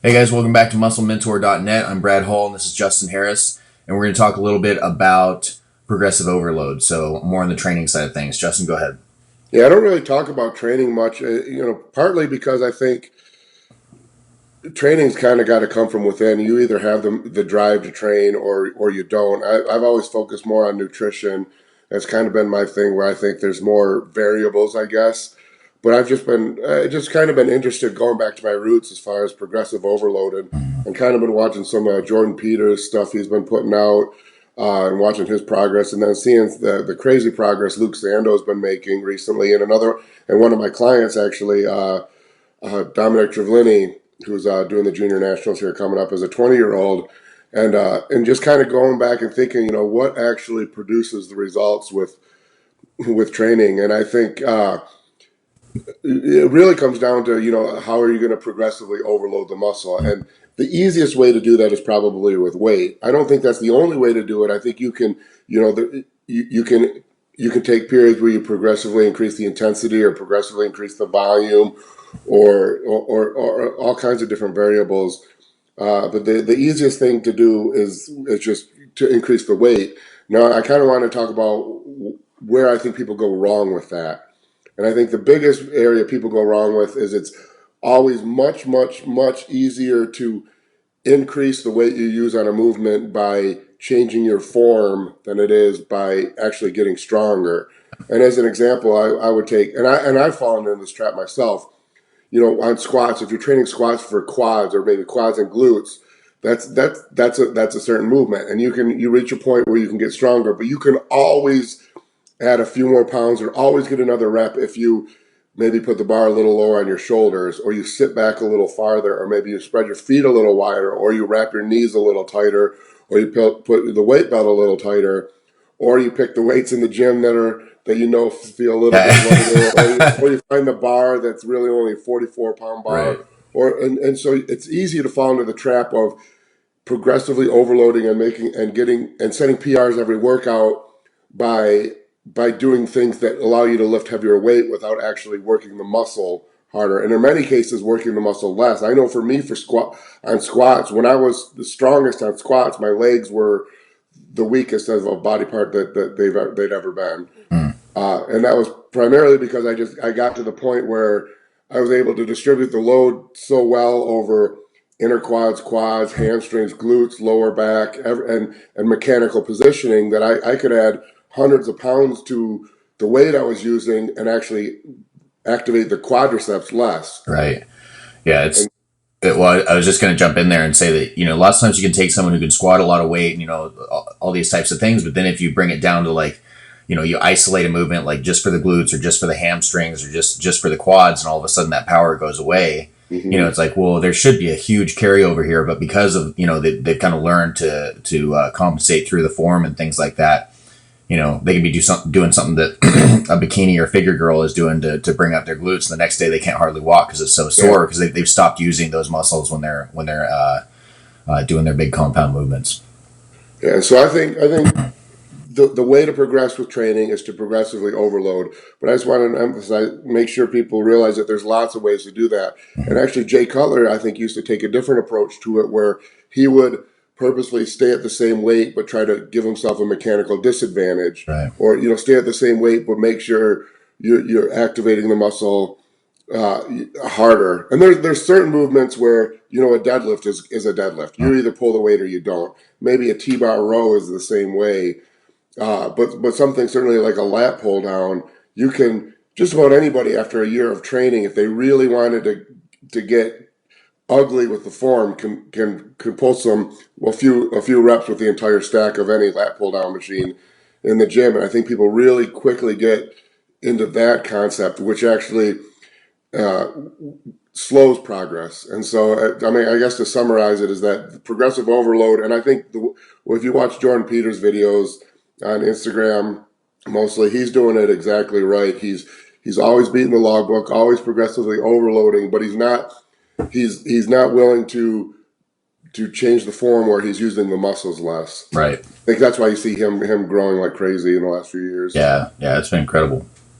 Hey guys, welcome back to MuscleMentor.net. I'm Brad Hall and this is Justin Harris, and we're going to talk a little bit about progressive overload, so more on the training side of things. Justin, go ahead. Yeah, I don't really talk about training much, partly because I think training's kind of got to come from within. You either have the drive to train or you don't. I've always focused more on nutrition. That's kind of been my thing where I think there's more variables, I guess. But I've just kind of been interested going back to my roots as far as progressive overload and kind of been watching some Jordan Peters stuff he's been putting out and watching his progress and then seeing the crazy progress Luke Sando's been making recently. And one of my clients actually, Dominic Trivlini, who's doing the junior nationals here coming up as a 20-year-old, and just kind of going back and thinking, what actually produces the results with training. And I think it really comes down to, how are you going to progressively overload the muscle? And the easiest way to do that is probably with weight. I don't think that's the only way to do it. I think you can, you can take periods where you progressively increase the intensity or progressively increase the volume or all kinds of different variables. But the easiest thing to do is just to increase the weight. Now, I kind of want to talk about where I think people go wrong with that. And I think the biggest area people go wrong with is it's always much, much, much easier to increase the weight you use on a movement by changing your form than it is by actually getting stronger. And as an example, I would take, and I've fallen into this trap myself, on squats. If you're training squats for quads or maybe quads and glutes, that's a certain movement, and you reach a point where you can get stronger, but you can always add a few more pounds or always get another rep if you maybe put the bar a little lower on your shoulders, or you sit back a little farther, or maybe you spread your feet a little wider, or you wrap your knees a little tighter, or you put the weight belt a little tighter, or you pick the weights in the gym that feel a little bit lighter, or you find the bar that's really only a 44-pound bar, Right. and so it's easy to fall into the trap of progressively overloading and setting PRs every workout by doing things that allow you to lift heavier weight without actually working the muscle harder. And in many cases, working the muscle less. I know for me, on squats, when I was the strongest on squats, my legs were the weakest of a body part that they'd ever been. And that was primarily because I got to the point where I was able to distribute the load so well over inner quads, hamstrings, glutes, lower back, and mechanical positioning that I could add hundreds of pounds to the weight I was using and actually activate the quadriceps less. Right. Yeah, well, I was just going to jump in there and say that, lots of times you can take someone who can squat a lot of weight and, all these types of things. But then if you bring it down to like, you isolate a movement like just for the glutes or just for the hamstrings or just for the quads, and all of a sudden that power goes away. Mm-hmm. It's like, well, there should be a huge carryover here, but because of, they've kind of learned to compensate through the form and things like that. They can be doing something that a bikini or figure girl is doing to bring up their glutes, and the next day they can't hardly walk because it's so sore because they've stopped using those muscles when they're doing their big compound movements. Yeah, so I think the way to progress with training is to progressively overload. But I just want to emphasize, make sure people realize that there's lots of ways to do that. And actually, Jay Cutler, I think, used to take a different approach to it, where he would purposely stay at the same weight but try to give himself a mechanical disadvantage, Right. or stay at the same weight but make sure you're activating the muscle harder. And there's certain movements where a deadlift is a deadlift. You either pull the weight or you don't. Maybe a T-bar row is the same way, but something certainly like a lat pull down, you can just about anybody after a year of training, if they really wanted to get ugly with the form, can pull a few reps with the entire stack of any lat pull down machine in the gym. And I think people really quickly get into that concept, which actually slows progress. And so, I guess to summarize it is that progressive overload, and I think if you watch Jordan Peters videos on Instagram, mostly he's doing it exactly right. He's always beating the logbook, always progressively overloading, but he's not willing to change the form where he's using the muscles less. Right. I think that's why you see him growing like crazy in the last few years. Yeah, it's been incredible.